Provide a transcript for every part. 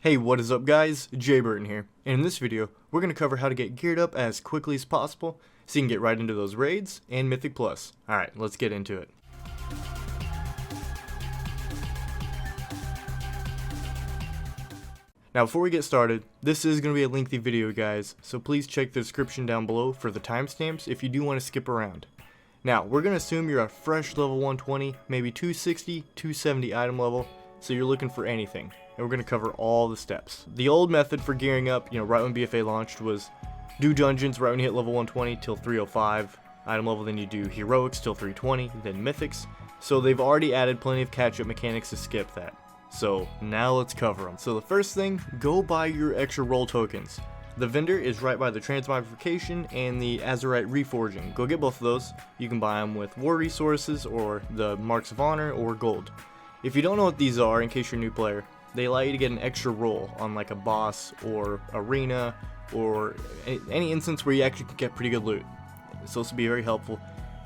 Hey, what is up guys? Jay Burton here, and in this video, we're going to cover how to get geared up as quickly as possible so you can get right into those raids and Mythic Plus. Alright, let's get into it. Now before we get started, this is going to be a lengthy video guys, so please check the description down below for the timestamps if you do want to skip around. Now, we're going to assume you're a fresh level 120, maybe 260, 270 item level, so you're looking for anything. And we're going to cover all the steps. The old method for gearing up, right when BFA launched, was do dungeons right when you hit level 120 till 305 item level, then you do heroics till 320, then mythics. So they've already added plenty of catch-up mechanics to skip that. So now let's cover them. So the first thing, go buy your extra roll tokens. The vendor is right by the transmogrification and the azerite reforging. Go get both of those. You can buy them with war resources or the marks of honor or gold. If you don't know what these are, in case you're a new player, they allow you to get an extra roll on like a boss or arena or any instance where you actually can get pretty good loot. So this will be very helpful.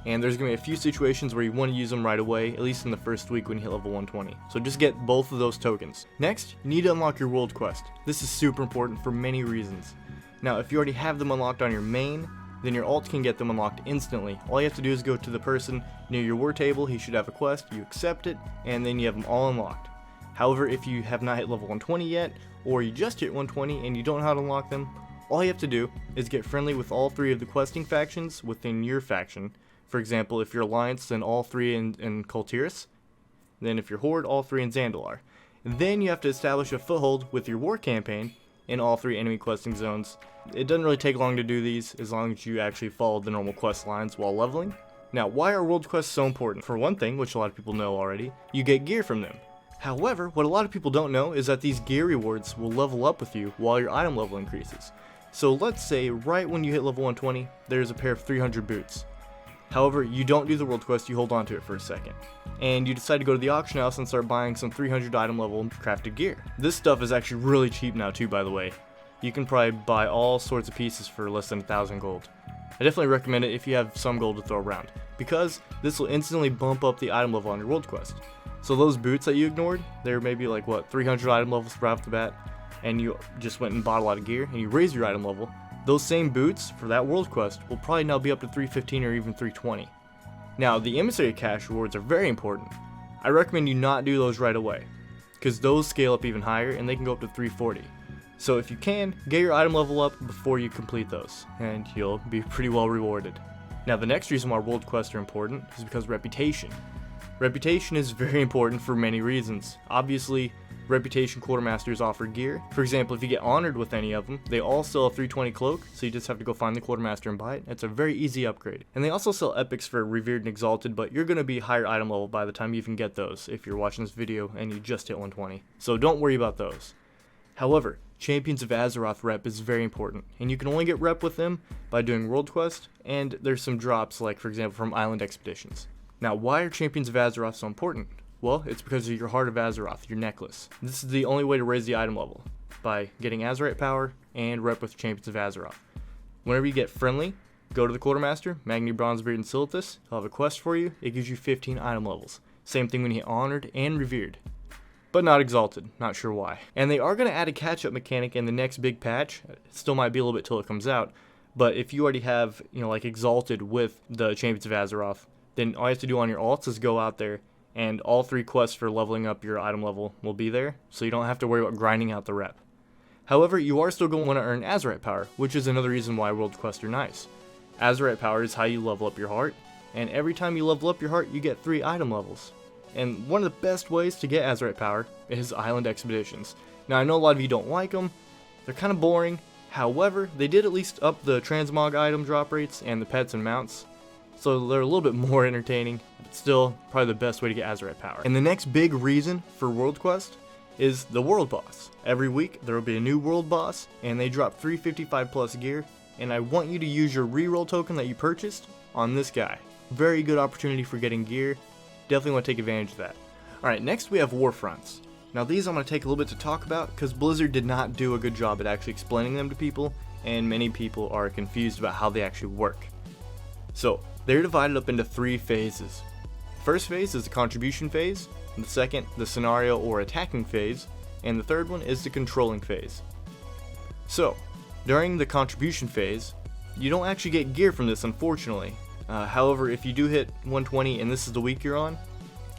And there's going to be a few situations where you want to use them right away, at least in the first week when you hit level 120. So just get both of those tokens. Next, you need to unlock your world quest. This is super important for many reasons. Now, if you already have them unlocked on your main, then your alt can get them unlocked instantly. All you have to do is go to the person near your war table, he should have a quest, you accept it, and then you have them all unlocked. However, if you have not hit level 120 yet, or you just hit 120 and you don't know how to unlock them, all you have to do is get friendly with all three of the questing factions within your faction. For example, if you're Alliance, then all three in Kultiris. Then if you're Horde, all three in Zandalar. And then you have to establish a foothold with your war campaign in all three enemy questing zones. It doesn't really take long to do these, as long as you actually follow the normal quest lines while leveling. Now, why are world quests so important? For one thing, which a lot of people know already, you get gear from them. However, what a lot of people don't know is that these gear rewards will level up with you while your item level increases. So let's say right when you hit level 120, there's a pair of 300 boots. However, you don't do the world quest, you hold on to it for a second. And you decide to go to the auction house and start buying some 300 item level crafted gear. This stuff is actually really cheap now too, by the way. You can probably buy all sorts of pieces for less than 1,000 gold. I definitely recommend it if you have some gold to throw around, because this will instantly bump up the item level on your world quest. So those boots that you ignored, they're maybe like 300 item levels right off the bat, and you just went and bought a lot of gear, and you raise your item level. Those same boots for that world quest will probably now be up to 315 or even 320. Now, the emissary cash rewards are very important. I recommend you not do those right away, because those scale up even higher and they can go up to 340. So if you can, get your item level up before you complete those, and you'll be pretty well rewarded. Now, the next reason why world quests are important is because reputation. Reputation is very important for many reasons. Obviously, reputation quartermasters offer gear. For example, if you get honored with any of them, they all sell a 320 cloak, so you just have to go find the quartermaster and buy it. It's a very easy upgrade. And they also sell epics for revered and exalted, but you're going to be higher item level by the time you even get those if you're watching this video and you just hit 120. So don't worry about those. However, Champions of Azeroth rep is very important, and you can only get rep with them by doing world quest, and there's some drops, like for example from island expeditions. Now, why are Champions of Azeroth so important? Well, it's because of your Heart of Azeroth, your necklace. This is the only way to raise the item level, by getting Azerite power and rep with Champions of Azeroth. Whenever you get friendly, go to the Quartermaster, Magni Bronzebeard and Silithus, he'll have a quest for you, it gives you 15 item levels. Same thing when you hit Honored and Revered. But not Exalted, not sure why. And they are going to add a catch-up mechanic in the next big patch. It still might be a little bit till it comes out, but if you already have, like Exalted with the Champions of Azeroth, then all you have to do on your alts is go out there, and all three quests for leveling up your item level will be there, so you don't have to worry about grinding out the rep. However, you are still going to want to earn Azerite power, which is another reason why world quests are nice. Azerite power is how you level up your heart, and every time you level up your heart, you get 3 item levels. And one of the best ways to get Azerite power is island expeditions. Now, I know a lot of you don't like them, they're kind of boring. However, they did at least up the transmog item drop rates and the pets and mounts, so they're a little bit more entertaining, but still probably the best way to get Azerite power. And the next big reason for world quest is the world boss. Every week there will be a new world boss, and they drop 355 plus gear, and I want you to use your reroll token that you purchased on this guy. Very good opportunity for getting gear. Definitely want to take advantage of that. Alright, next we have Warfronts. Now these I'm going to take a little bit to talk about, because Blizzard did not do a good job at actually explaining them to people, and many people are confused about how they actually work. So, they're divided up into 3 phases. First phase is the contribution phase, and the second, the scenario or attacking phase, and the third one is the controlling phase. So, during the contribution phase, you don't actually get gear from this, unfortunately. However, if you do hit 120 and this is the week you're on,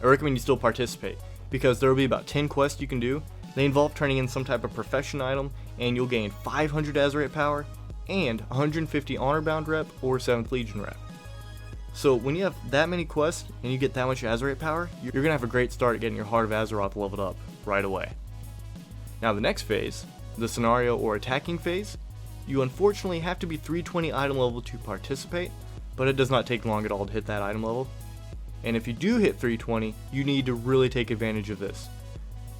I recommend you still participate, because there will be about 10 quests you can do. They involve turning in some type of profession item, and you'll gain 500 azeroth power and 150 honor bound rep or 7th legion rep. So when you have that many quests and you get that much azeroth power, you're going to have a great start at getting your Heart of Azeroth leveled up right away. Now the next phase, the scenario or attacking phase, you unfortunately have to be 320 item level to participate, but it does not take long at all to hit that item level. And if you do hit 320, you need to really take advantage of this.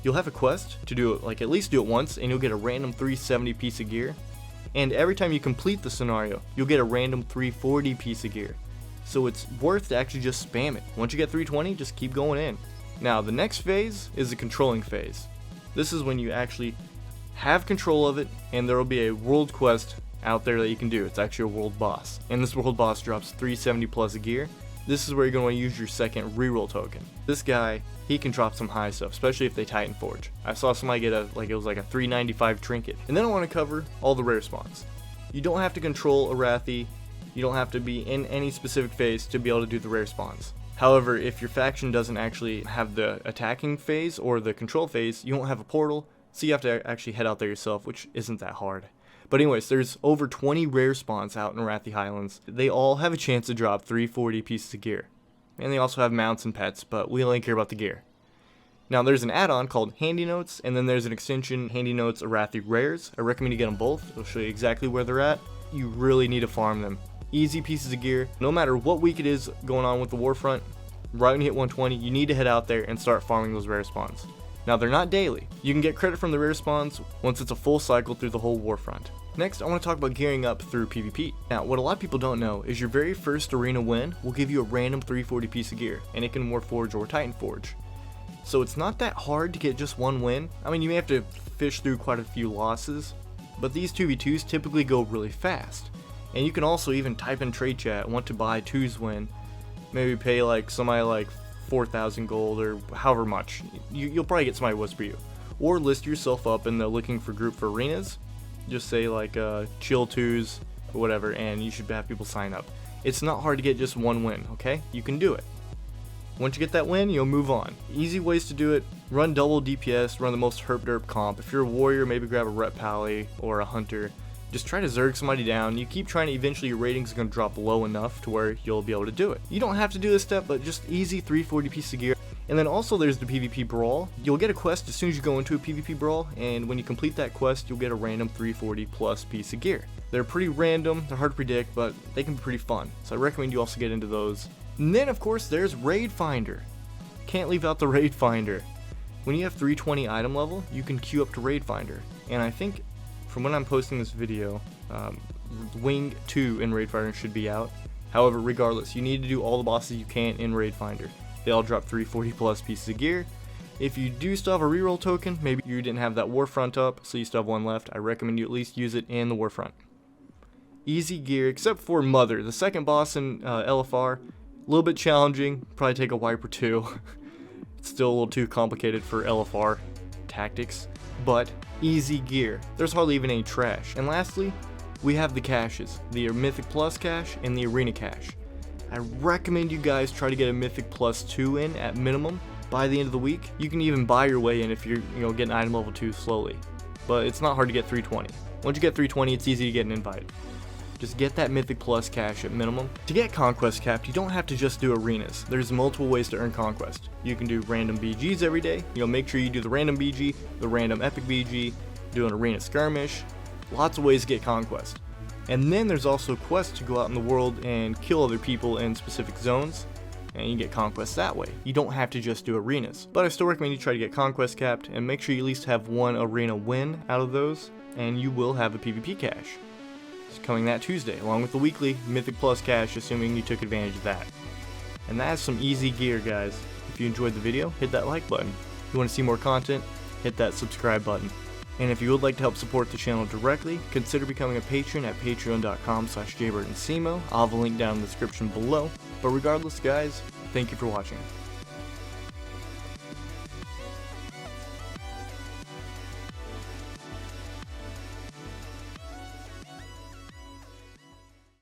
You'll have a quest to do it, like at least do it once, and you'll get a random 370 piece of gear. And every time you complete the scenario, you'll get a random 340 piece of gear. So it's worth to actually just spam it. Once you get 320, just keep going in. Now the next phase is the controlling phase. This is when you actually have control of it, and there will be a world quest out there that you can do. It's actually a world boss, and this world boss drops 370 plus of gear. This is where you're going to want to use your second reroll token. This guy, he can drop some high stuff, especially if they Titan Forge. I saw somebody get it was like a 395 trinket. And then I want to cover all the rare spawns. You don't have to control Arathi, you don't have to be in any specific phase to be able to do the rare spawns. However, if your faction doesn't actually have the attacking phase or the control phase, you won't have a portal, so you have to actually head out there yourself, which isn't that hard. But anyways, there's over 20 rare spawns out in Arathi Highlands. They all have a chance to drop 340 pieces of gear. And they also have mounts and pets, but we only care about the gear. Now there's an add-on called Handy Notes, and then there's an extension, Handy Notes Arathi Rares. I recommend you get them both. It'll show you exactly where they're at. You really need to farm them. Easy pieces of gear. No matter what week it is going on with the Warfront, right when you hit 120, you need to head out there and start farming those rare spawns. Now they're not daily. You can get credit from the rare spawns once it's a full cycle through the whole Warfront. Next, I want to talk about gearing up through PvP. Now, what a lot of people don't know is your very first arena win will give you a random 340 piece of gear, and it can Warforge or Titan Forge. So it's not that hard to get just one win. I mean, you may have to fish through quite a few losses, but these 2v2s typically go really fast. And you can also even type in trade chat, want to buy 2's win, maybe pay like somebody like 4,000 gold or however much. You'll probably get somebody who whisper you. Or list yourself up in the looking for group for arenas. Just say like chill 2's or whatever, and you should have people sign up. It's not hard to get just one win, okay? You can do it. Once you get that win, you'll move on. Easy ways to do it: run double DPS, run the most herp derp comp. If you're a warrior, maybe grab a rep pally or a hunter. Just try to zerg somebody down. You keep trying to, eventually your ratings are going to drop low enough to where you'll be able to do it. You don't have to do this step, but just easy 340 piece of gear. And then also there's the PvP Brawl. You'll get a quest as soon as you go into a PvP Brawl, and when you complete that quest, you'll get a random 340 plus piece of gear. They're pretty random, they're hard to predict, but they can be pretty fun. So I recommend you also get into those. And then of course there's Raid Finder. Can't leave out the Raid Finder. When you have 320 item level, you can queue up to Raid Finder. And I think from when I'm posting this video, Wing 2 in Raid Finder should be out. However, regardless, you need to do all the bosses you can in Raid Finder. They all drop 340 plus pieces of gear. If you do still have a reroll token, maybe you didn't have that Warfront up, so you still have one left, I recommend you at least use it in the Warfront. Easy gear, except for Mother, the second boss in LFR. A little bit challenging, probably take a wipe or two. It's still a little too complicated for LFR tactics, but easy gear. There's hardly even any trash. And lastly, we have the caches, the Mythic Plus cache and the Arena cache. I recommend you guys try to get a Mythic Plus 2 in at minimum by the end of the week. You can even buy your way in if you're getting item level 2 slowly, but it's not hard to get 320. Once you get 320, it's easy to get an invite. Just get that Mythic Plus cache at minimum. To get Conquest capped, you don't have to just do arenas. There's multiple ways to earn Conquest. You can do random BGs every day. Make sure you do the random BG, the random epic BG, do an arena skirmish. Lots of ways to get Conquest. And then there's also quests to go out in the world and kill other people in specific zones, and you get Conquest that way. You don't have to just do arenas. But I still recommend you try to get Conquest capped, and make sure you at least have one arena win out of those, and you will have a PvP cache. It's coming that Tuesday, along with the weekly Mythic Plus cache, assuming you took advantage of that. And that's some easy gear, guys. If you enjoyed the video, hit that like button. If you want to see more content, hit that subscribe button. And if you would like to help support the channel directly, consider becoming a patron at patreon.com/jburtonsemo. I'll have a link down in the description below. But regardless, guys, thank you for watching.